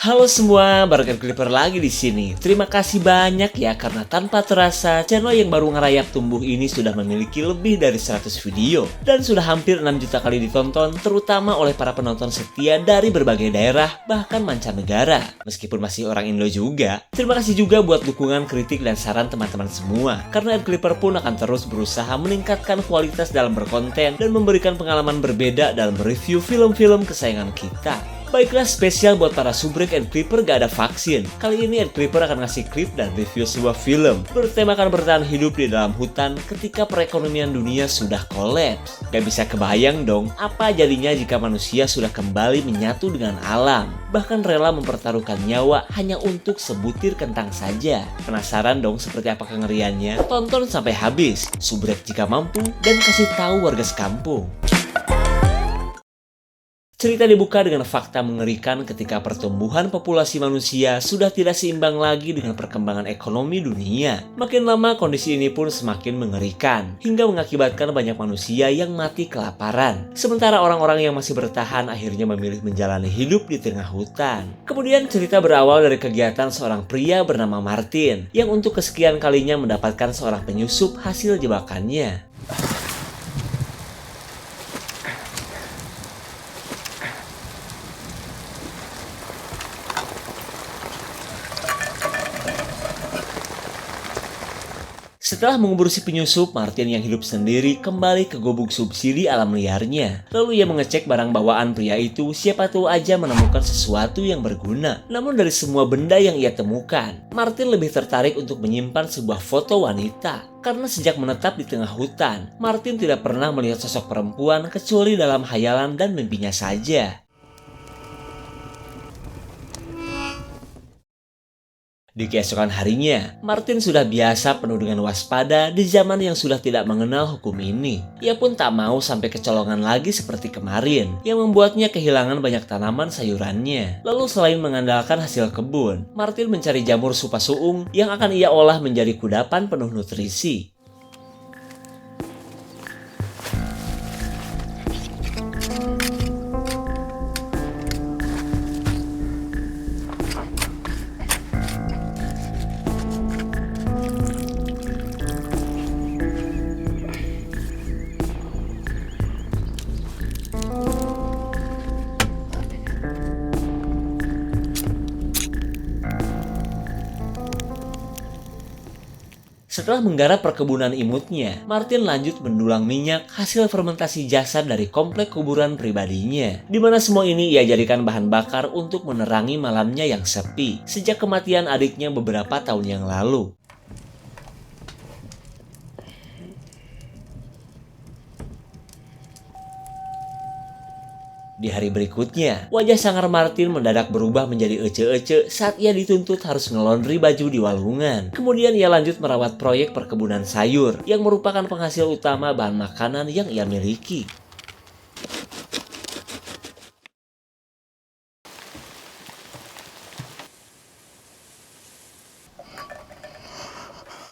Halo semua, Barker Clipper lagi di sini. Terima kasih banyak ya karena tanpa terasa channel yang baru ngerayap tumbuh ini sudah memiliki lebih dari 100 video dan sudah hampir 6 juta kali ditonton, terutama oleh para penonton setia dari berbagai daerah bahkan mancanegara. Meskipun masih orang Indo juga. Terima kasih juga buat dukungan, kritik dan saran teman-teman semua. Karena Clipper pun akan terus berusaha meningkatkan kualitas dalam berkonten dan memberikan pengalaman berbeda dalam mereview film-film kesayangan kita. Baiklah, spesial buat para subrek Clipper gak ada vaksin. Kali ini Clipper akan ngasih klip dan review sebuah film bertemakan bertahan hidup di dalam hutan ketika perekonomian dunia sudah kolaps. Gak bisa kebayang dong apa jadinya jika manusia sudah kembali menyatu dengan alam, bahkan rela mempertaruhkan nyawa hanya untuk sebutir kentang saja. Penasaran dong seperti apa kengeriannya? Tonton sampai habis, subrek jika mampu, dan kasih tahu warga sekampung. Cerita dibuka dengan fakta mengerikan ketika pertumbuhan populasi manusia sudah tidak seimbang lagi dengan perkembangan ekonomi dunia. Makin lama kondisi ini pun semakin mengerikan, hingga mengakibatkan banyak manusia yang mati kelaparan. Sementara orang-orang yang masih bertahan akhirnya memilih menjalani hidup di tengah hutan. Kemudian cerita berawal dari kegiatan seorang pria bernama Martin, yang untuk kesekian kalinya mendapatkan seorang penyusup hasil jebakannya. Setelah mengubur si penyusup, Martin yang hidup sendiri kembali ke gubuk subsidi alam liarnya. Lalu ia mengecek barang bawaan pria itu, siapa tahu aja menemukan sesuatu yang berguna. Namun dari semua benda yang ia temukan, Martin lebih tertarik untuk menyimpan sebuah foto wanita. Karena sejak menetap di tengah hutan, Martin tidak pernah melihat sosok perempuan kecuali dalam hayalan dan mimpinya saja. Di keesokan harinya, Martin sudah biasa penuh dengan waspada di zaman yang sudah tidak mengenal hukum ini. Ia pun tak mau sampai kecolongan lagi seperti kemarin, yang membuatnya kehilangan banyak tanaman sayurannya. Lalu selain mengandalkan hasil kebun, Martin mencari jamur supasuung yang akan ia olah menjadi kudapan penuh nutrisi. Setelah menggarap perkebunan imutnya, Martin lanjut mendulang minyak hasil fermentasi jasad dari komplek kuburan pribadinya. Di mana semua ini ia jadikan bahan bakar untuk menerangi malamnya yang sepi sejak kematian adiknya beberapa tahun yang lalu. Di hari berikutnya, wajah sangar Martin mendadak berubah menjadi ece-ece saat ia dituntut harus ngelondri baju di walungan. Kemudian ia lanjut merawat proyek perkebunan sayur yang merupakan penghasil utama bahan makanan yang ia miliki.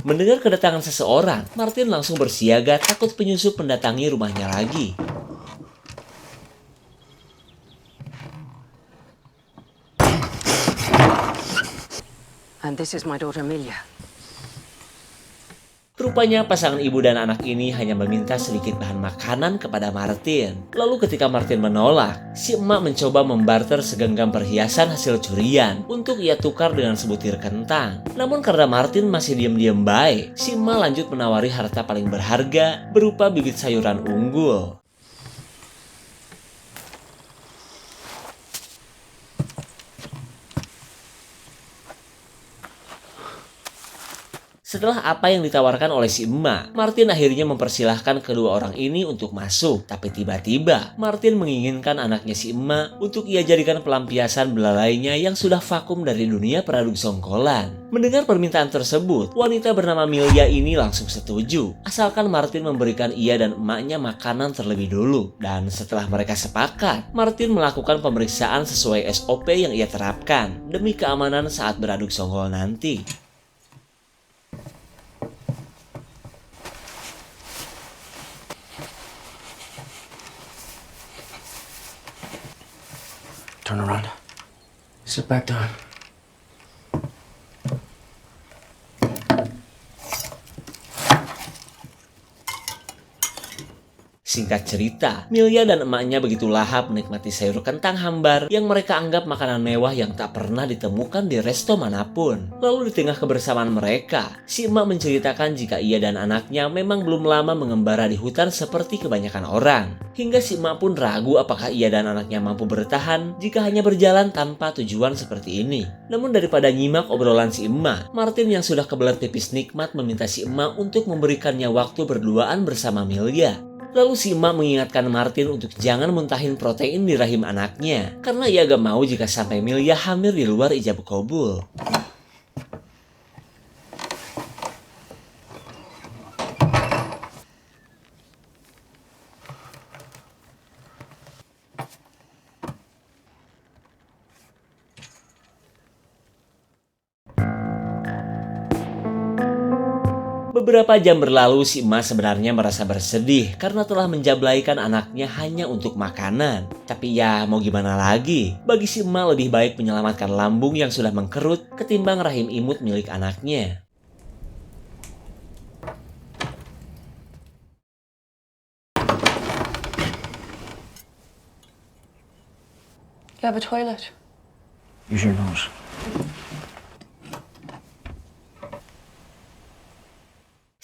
Mendengar kedatangan seseorang, Martin langsung bersiaga takut penyusup mendatangi rumahnya lagi. And this is my daughter Amelia. Rupanya pasangan ibu dan anak ini hanya meminta sedikit bahan makanan kepada Martin. Lalu ketika Martin menolak, si emak mencoba membarter segenggam perhiasan hasil curian untuk ia tukar dengan sebutir kentang. Namun karena Martin masih diam-diam baik, si emak lanjut menawari harta paling berharga berupa bibit sayuran unggul. Setelah apa yang ditawarkan oleh si emak, Martin akhirnya mempersilahkan kedua orang ini untuk masuk. Tapi tiba-tiba, Martin menginginkan anaknya si emak untuk ia jadikan pelampiasan belalainya yang sudah vakum dari dunia peraduk songkolan. Mendengar permintaan tersebut, wanita bernama Amelia ini langsung setuju, asalkan Martin memberikan ia dan emaknya makanan terlebih dulu. Dan setelah mereka sepakat, Martin melakukan pemeriksaan sesuai SOP yang ia terapkan demi keamanan saat beraduk songgol nanti. Turn around. Sit back down. Singkat cerita, Milya dan emaknya begitu lahap menikmati sayur kentang hambar yang mereka anggap makanan mewah yang tak pernah ditemukan di resto manapun. Lalu di tengah kebersamaan mereka, si emak menceritakan jika ia dan anaknya memang belum lama mengembara di hutan seperti kebanyakan orang. Hingga si emak pun ragu apakah ia dan anaknya mampu bertahan jika hanya berjalan tanpa tujuan seperti ini. Namun daripada nyimak obrolan si emak, Martin yang sudah kebelet pipis nikmat meminta si emak untuk memberikannya waktu berduaan bersama Milya. Lalu si emak mengingatkan Martin untuk jangan muntahin protein di rahim anaknya, karena ia gak mau jika sampai Milya hamil di luar ijab kabul. Beberapa jam berlalu, si emak sebenarnya merasa bersedih karena telah menjablaikan anaknya hanya untuk makanan. Tapi ya mau gimana lagi, bagi si emak lebih baik menyelamatkan lambung yang sudah mengkerut ketimbang rahim imut milik anaknya. You have a toilet. Use your nose.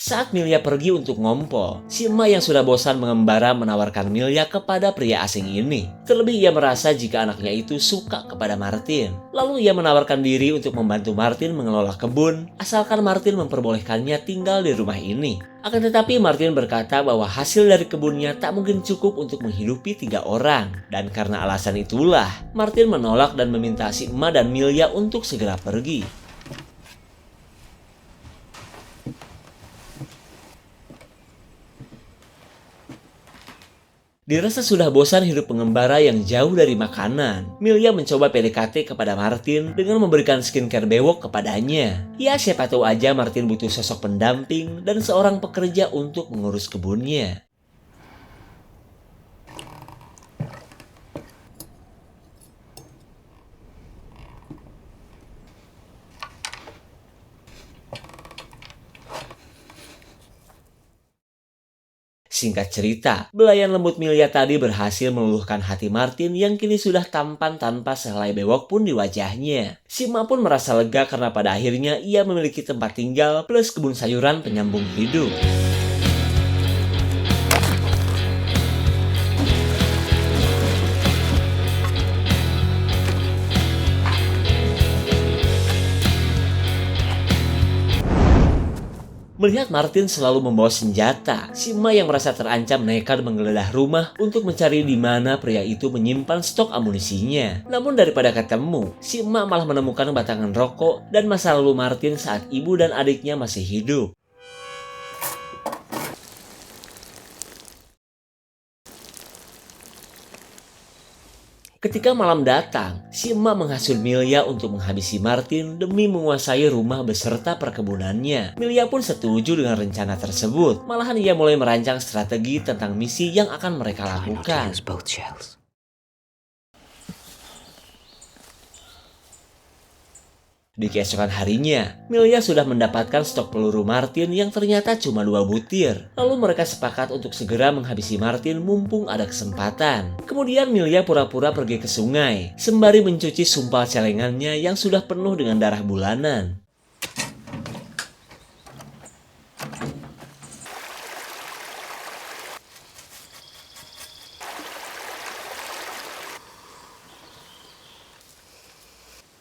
Saat Milya pergi untuk ngompol, si emak yang sudah bosan mengembara menawarkan Milya kepada pria asing ini. Terlebih ia merasa jika anaknya itu suka kepada Martin. Lalu ia menawarkan diri untuk membantu Martin mengelola kebun, asalkan Martin memperbolehkannya tinggal di rumah ini. Akan tetapi Martin berkata bahwa hasil dari kebunnya tak mungkin cukup untuk menghidupi 3 orang. Dan karena alasan itulah, Martin menolak dan meminta si emak dan Milya untuk segera pergi. Dirasa sudah bosan hidup pengembara yang jauh dari makanan, Milya mencoba PDKT kepada Martin dengan memberikan skincare bewok kepadanya. Ya siapa tahu aja Martin butuh sosok pendamping dan seorang pekerja untuk mengurus kebunnya. Singkat cerita, belayan lembut Milya tadi berhasil meluluhkan hati Martin yang kini sudah tampan tanpa sehelai bewok pun di wajahnya. Si emak pun merasa lega karena pada akhirnya ia memiliki tempat tinggal plus kebun sayuran penyambung hidup. Melihat Martin selalu membawa senjata, si emak yang merasa terancam nekat menggeledah rumah untuk mencari di mana pria itu menyimpan stok amunisinya. Namun daripada ketemu, si emak malah menemukan batangan rokok dan masa lalu Martin saat ibu dan adiknya masih hidup. Ketika malam datang, si emak menghasut Milya untuk menghabisi Martin demi menguasai rumah beserta perkebunannya. Milya pun setuju dengan rencana tersebut. Malahan ia mulai merancang strategi tentang misi yang akan mereka lakukan. Both shells. Di keesokan harinya, Milya sudah mendapatkan stok peluru Martin yang ternyata cuma 2 butir. Lalu mereka sepakat untuk segera menghabisi Martin mumpung ada kesempatan. Kemudian Milya pura-pura pergi ke sungai, sembari mencuci sumpal celengannya yang sudah penuh dengan darah bulanan.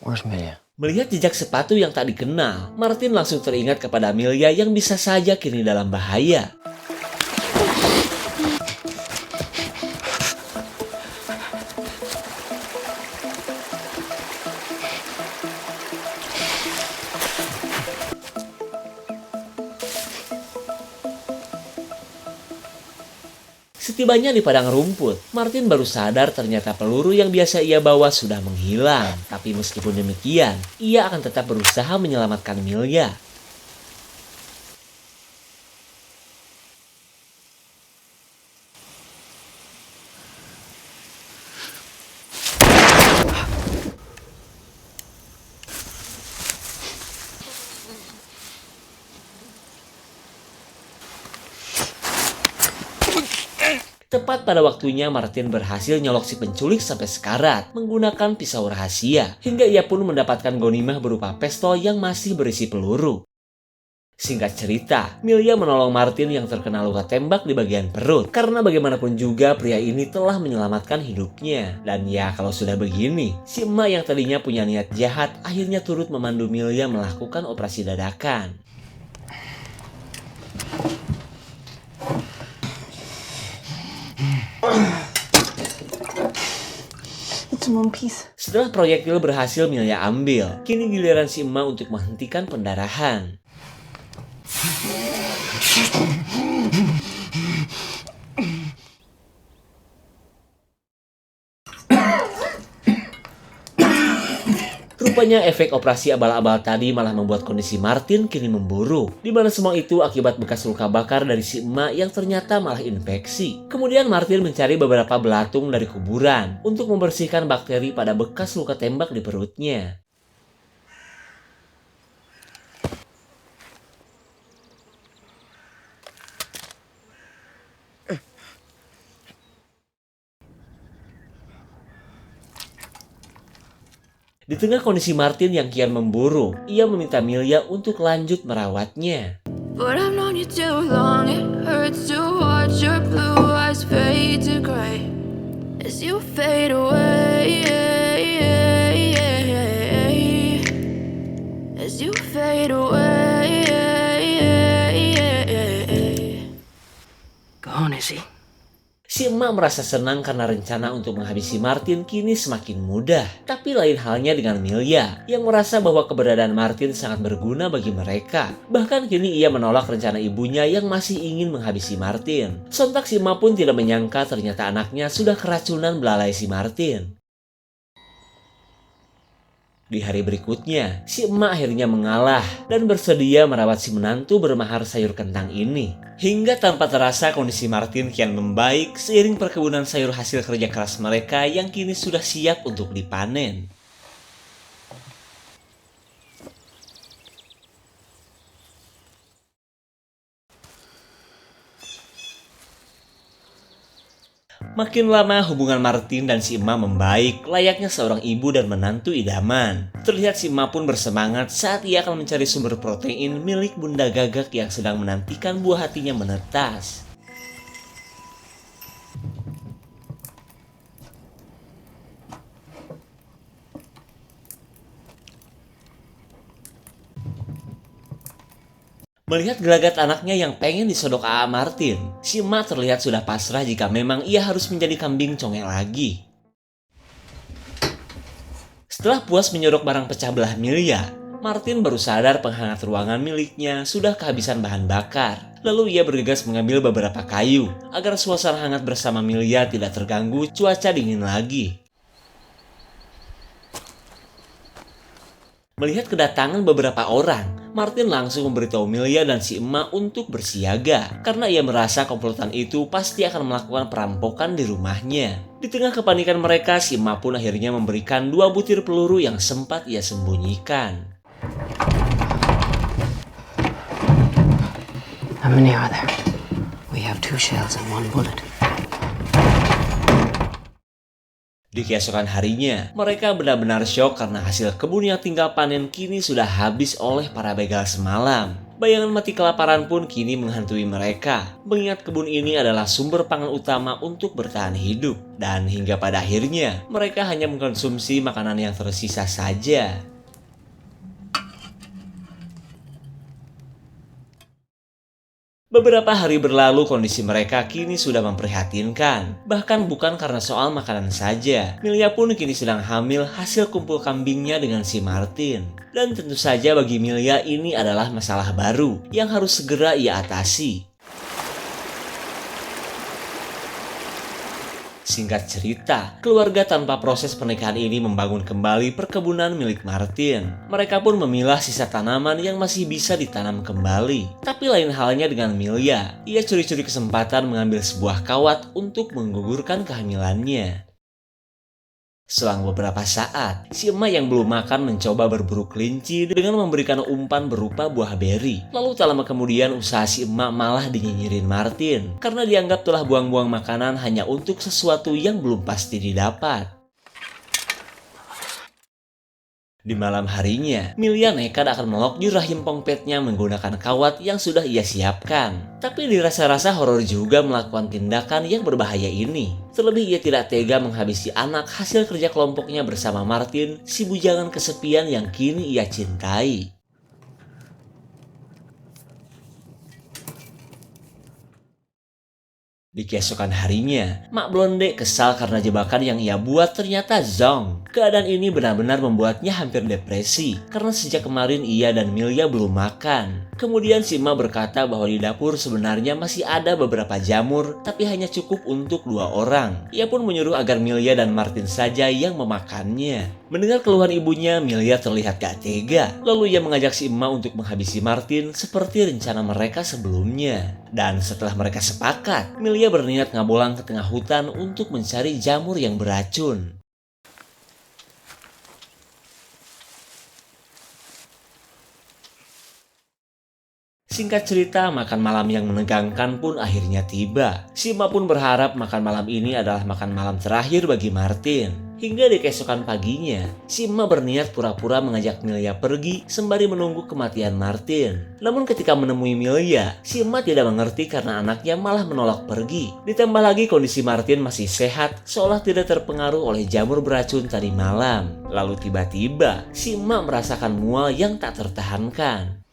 Where's Milya? Melihat jejak sepatu yang tak dikenal, Martin langsung teringat kepada Milya yang bisa saja kini dalam bahaya. Setibanya di padang rumput, Martin baru sadar ternyata peluru yang biasa ia bawa sudah menghilang. Tapi meskipun demikian, ia akan tetap berusaha menyelamatkan Milya. Tepat pada waktunya, Martin berhasil nyolok si penculik sampai sekarat menggunakan pisau rahasia, hingga ia pun mendapatkan ghanimah berupa pistol yang masih berisi peluru. Singkat cerita, Milya menolong Martin yang terkena luka tembak di bagian perut. Karena bagaimanapun juga pria ini telah menyelamatkan hidupnya. Dan ya kalau sudah begini, si emak yang tadinya punya niat jahat akhirnya turut memandu Milya melakukan operasi dadakan. It's in one piece. Setelah proyektil berhasil Milya ambil, kini giliran si emak untuk menghentikan pendarahan. Rupanya efek operasi abal-abal tadi malah membuat kondisi Martin kini memburuk, di mana semua itu akibat bekas luka bakar dari si emak yang ternyata malah infeksi. Kemudian Martin mencari beberapa belatung dari kuburan untuk membersihkan bakteri pada bekas luka tembak di perutnya. Di tengah kondisi Martin yang kian memburuk, ia meminta Milya untuk lanjut merawatnya. But I've known you too long, it hurts to watch your blue eyes fade to gray as you fade away, as you fade away. Gone, is he? Si emak merasa senang karena rencana untuk menghabisi Martin kini semakin mudah. Tapi lain halnya dengan Milya, yang merasa bahwa keberadaan Martin sangat berguna bagi mereka. Bahkan kini ia menolak rencana ibunya yang masih ingin menghabisi Martin. Sontak si emak pun tidak menyangka ternyata anaknya sudah keracunan belalai si Martin. Di hari berikutnya, si emak akhirnya mengalah dan bersedia merawat si menantu bermahar sayur kentang ini. Hingga tanpa terasa kondisi Martin kian membaik seiring perkebunan sayur hasil kerja keras mereka yang kini sudah siap untuk dipanen. Makin lama hubungan Martin dan si emak membaik, layaknya seorang ibu dan menantu idaman. Terlihat si emak pun bersemangat saat ia akan mencari sumber protein milik Bunda Gagak yang sedang menantikan buah hatinya menetas. Melihat gelagat anaknya yang pengen disodok AA Martin, si emak terlihat sudah pasrah jika memang ia harus menjadi kambing congek lagi. Setelah puas menyodok barang pecah belah Milya, Martin baru sadar penghangat ruangan miliknya sudah kehabisan bahan bakar. Lalu ia bergegas mengambil beberapa kayu agar suasana hangat bersama Milya tidak terganggu cuaca dingin lagi. Melihat kedatangan beberapa orang, Martin langsung memberitahu Milya dan si emak untuk bersiaga karena ia merasa komplotan itu pasti akan melakukan perampokan di rumahnya. Di tengah kepanikan mereka, si emak pun akhirnya memberikan 2 butir peluru yang sempat ia sembunyikan. How many are there? We have 2 shells and 1 bullet. Di keesokan harinya, mereka benar-benar syok karena hasil kebun yang tinggal panen kini sudah habis oleh para begal semalam. Bayangan mati kelaparan pun kini menghantui mereka, mengingat kebun ini adalah sumber pangan utama untuk bertahan hidup. Dan hingga pada akhirnya, mereka hanya mengkonsumsi makanan yang tersisa saja. Beberapa hari berlalu, kondisi mereka kini sudah memprihatinkan. Bahkan bukan karena soal makanan saja, Milya pun kini sedang hamil hasil kumpul kambingnya dengan si Martin. Dan tentu saja bagi Milya ini adalah masalah baru yang harus segera ia atasi. Singkat cerita, keluarga tanpa proses pernikahan ini membangun kembali perkebunan milik Martin. Mereka pun memilah sisa tanaman yang masih bisa ditanam kembali. Tapi lain halnya dengan Milya, ia curi-curi kesempatan mengambil sebuah kawat untuk menggugurkan kehamilannya. Selang beberapa saat, si emak yang belum makan mencoba berburu kelinci dengan memberikan umpan berupa buah beri. Lalu tak lama kemudian usaha si emak malah dinyinyirin Martin karena dianggap telah buang-buang makanan hanya untuk sesuatu yang belum pasti didapat. Di malam harinya, Milya nekat akan melokjur rahim pongpetnya menggunakan kawat yang sudah ia siapkan. Tapi dirasa-rasa horor juga melakukan tindakan yang berbahaya ini. Terlebih ia tidak tega menghabisi anak hasil kerja kelompoknya bersama Martin, si bujangan kesepian yang kini ia cintai. Di keesokan harinya, Mak Blonde kesal karena jebakan yang ia buat ternyata zonk. Keadaan ini benar-benar membuatnya hampir depresi karena sejak kemarin ia dan Milya belum makan. Kemudian si Mak berkata bahwa di dapur sebenarnya masih ada beberapa jamur, tapi hanya cukup untuk 2 orang. Ia pun menyuruh agar Milya dan Martin saja yang memakannya. Mendengar keluhan ibunya, Milya terlihat gak tega. Lalu ia mengajak si emak untuk menghabisi Martin seperti rencana mereka sebelumnya. Dan setelah mereka sepakat, Milya berniat ngabolang ke tengah hutan untuk mencari jamur yang beracun. Singkat cerita, makan malam yang menegangkan pun akhirnya tiba. Si emak pun berharap makan malam ini adalah makan malam terakhir bagi Martin. Hingga di keesokan paginya, si emak berniat pura-pura mengajak Milya pergi sembari menunggu kematian Martin. Namun ketika menemui Milya, si emak tidak mengerti karena anaknya malah menolak pergi. Ditambah lagi kondisi Martin masih sehat, seolah tidak terpengaruh oleh jamur beracun tadi malam. Lalu tiba-tiba, si emak merasakan mual yang tak tertahankan.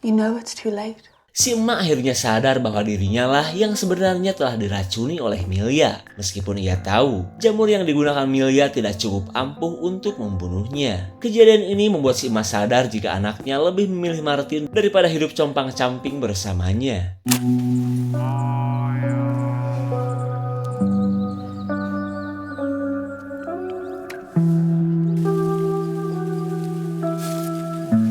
You know it's too late. Si emak akhirnya sadar bahwa dirinya lah yang sebenarnya telah diracuni oleh Milya. Meskipun ia tahu, jamur yang digunakan Milya tidak cukup ampuh untuk membunuhnya. Kejadian ini membuat si emak sadar jika anaknya lebih memilih Martin daripada hidup compang-camping bersamanya.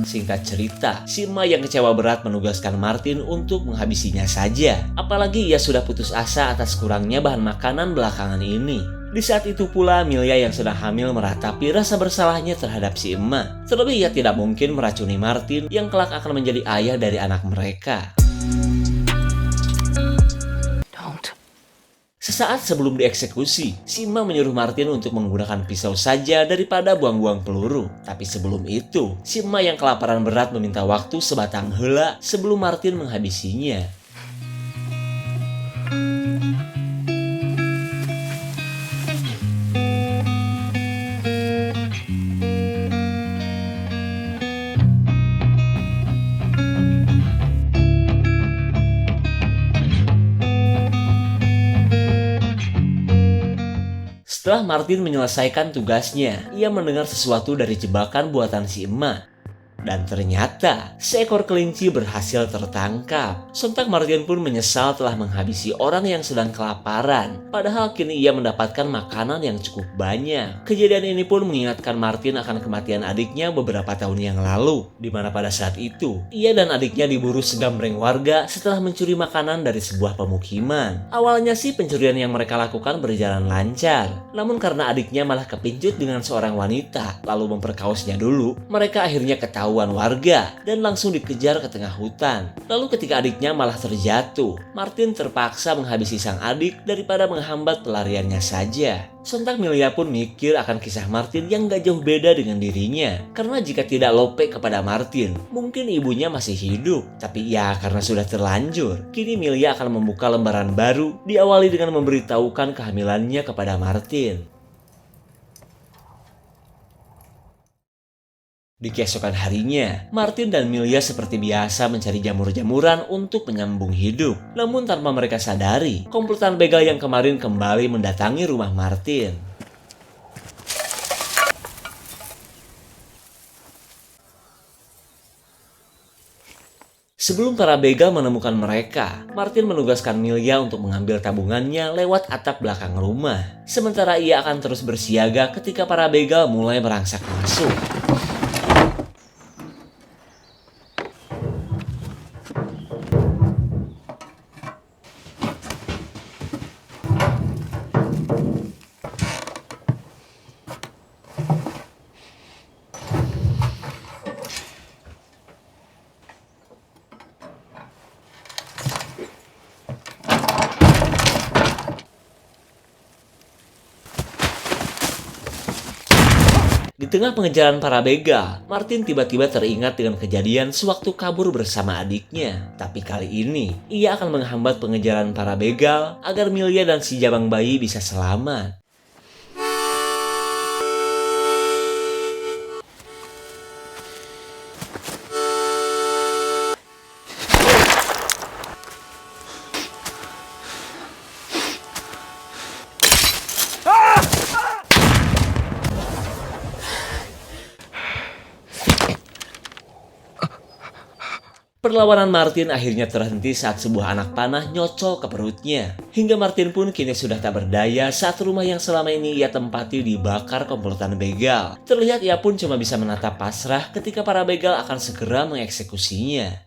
Singkat cerita, si emak yang kecewa berat menugaskan Martin untuk menghabisinya saja. Apalagi ia sudah putus asa atas kurangnya bahan makanan belakangan ini. Di saat itu pula, Milya yang sedang hamil meratapi rasa bersalahnya terhadap si emak. Terlebih ia tidak mungkin meracuni Martin yang kelak akan menjadi ayah dari anak mereka. Sesaat sebelum dieksekusi, si emak menyuruh Martin untuk menggunakan pisau saja daripada buang-buang peluru. Tapi sebelum itu, si emak yang kelaparan berat meminta waktu sebatang heula sebelum Martin menghabisinya. Setelah Martin menyelesaikan tugasnya, ia mendengar sesuatu dari jebakan buatan si emak. Dan ternyata, seekor kelinci berhasil tertangkap. Sontak Martin pun menyesal telah menghabisi orang yang sedang kelaparan. Padahal kini ia mendapatkan makanan yang cukup banyak. Kejadian ini pun mengingatkan Martin akan kematian adiknya beberapa tahun yang lalu. Di mana pada saat itu, ia dan adiknya diburu segambreng warga setelah mencuri makanan dari sebuah pemukiman. Awalnya sih pencurian yang mereka lakukan berjalan lancar. Namun karena adiknya malah kepincut dengan seorang wanita, lalu memperkaosnya dulu, mereka akhirnya ketahuan warga dan langsung dikejar ke tengah hutan. Lalu ketika adiknya malah terjatuh, Martin terpaksa menghabisi sang adik daripada menghambat pelariannya saja. Sontak Milya pun mikir akan kisah Martin yang gak jauh beda dengan dirinya. Karena jika tidak lope kepada Martin, mungkin ibunya masih hidup. Tapi ya karena sudah terlanjur, kini Milya akan membuka lembaran baru, diawali dengan memberitahukan kehamilannya kepada Martin. Di keesokan harinya, Martin dan Milya seperti biasa mencari jamur-jamuran untuk menyambung hidup. Namun tanpa mereka sadari, komplotan begal yang kemarin kembali mendatangi rumah Martin. Sebelum para begal menemukan mereka, Martin menugaskan Milya untuk mengambil tabungannya lewat atap belakang rumah. Sementara ia akan terus bersiaga ketika para begal mulai merangsak masuk. tengah pengejaran para begal, Martin tiba-tiba teringat dengan kejadian sewaktu kabur bersama adiknya. Tapi kali ini, ia akan menghambat pengejaran para begal agar Milya dan si jabang bayi bisa selamat. Perlawanan Martin akhirnya terhenti saat sebuah anak panah nyocol ke perutnya. Hingga Martin pun kini sudah tak berdaya saat rumah yang selama ini ia tempati dibakar komplotan begal. Terlihat ia pun cuma bisa menatap pasrah ketika para begal akan segera mengeksekusinya.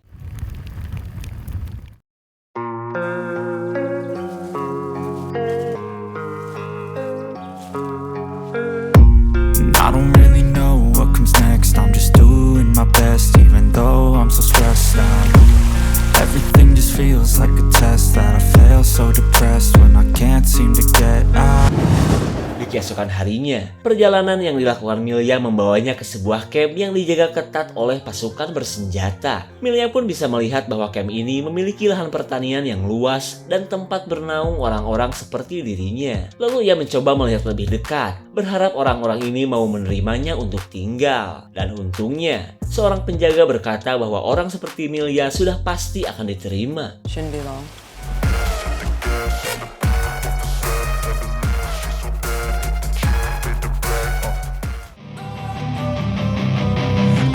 I don't really know what comes next. I'm just doing my best, even though I'm so stressed out. Everything just feels like a test that I fail, so depressed when I can't seem to get out. Di keesokan harinya, perjalanan yang dilakukan Milya membawanya ke sebuah camp yang dijaga ketat oleh pasukan bersenjata. Milya pun bisa melihat bahwa camp ini memiliki lahan pertanian yang luas dan tempat bernaung orang-orang seperti dirinya. Lalu ia mencoba melihat lebih dekat, berharap orang-orang ini mau menerimanya untuk tinggal. Dan untungnya, seorang penjaga berkata bahwa orang seperti Milya sudah pasti akan diterima. Shouldn't be long.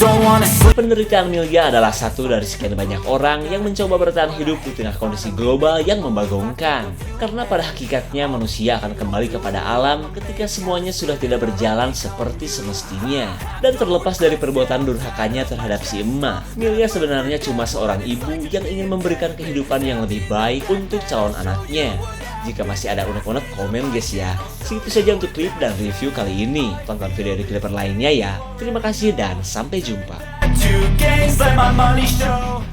Don't wanna sleep. Penderitaan Milya adalah satu dari sekian banyak orang yang mencoba bertahan hidup di tengah kondisi global yang membagongkan. Karena pada hakikatnya manusia akan kembali kepada alam ketika semuanya sudah tidak berjalan seperti semestinya. Dan terlepas dari perbuatan durhakanya terhadap si emak, Milya sebenarnya cuma seorang ibu yang ingin memberikan kehidupan yang lebih baik untuk calon anaknya. Jika masih ada unek-unek, komen guys ya. Segitu saja untuk klip dan review kali ini. Tonton video di Clipper lainnya ya. Terima kasih dan sampai jumpa. Two games, let my money show.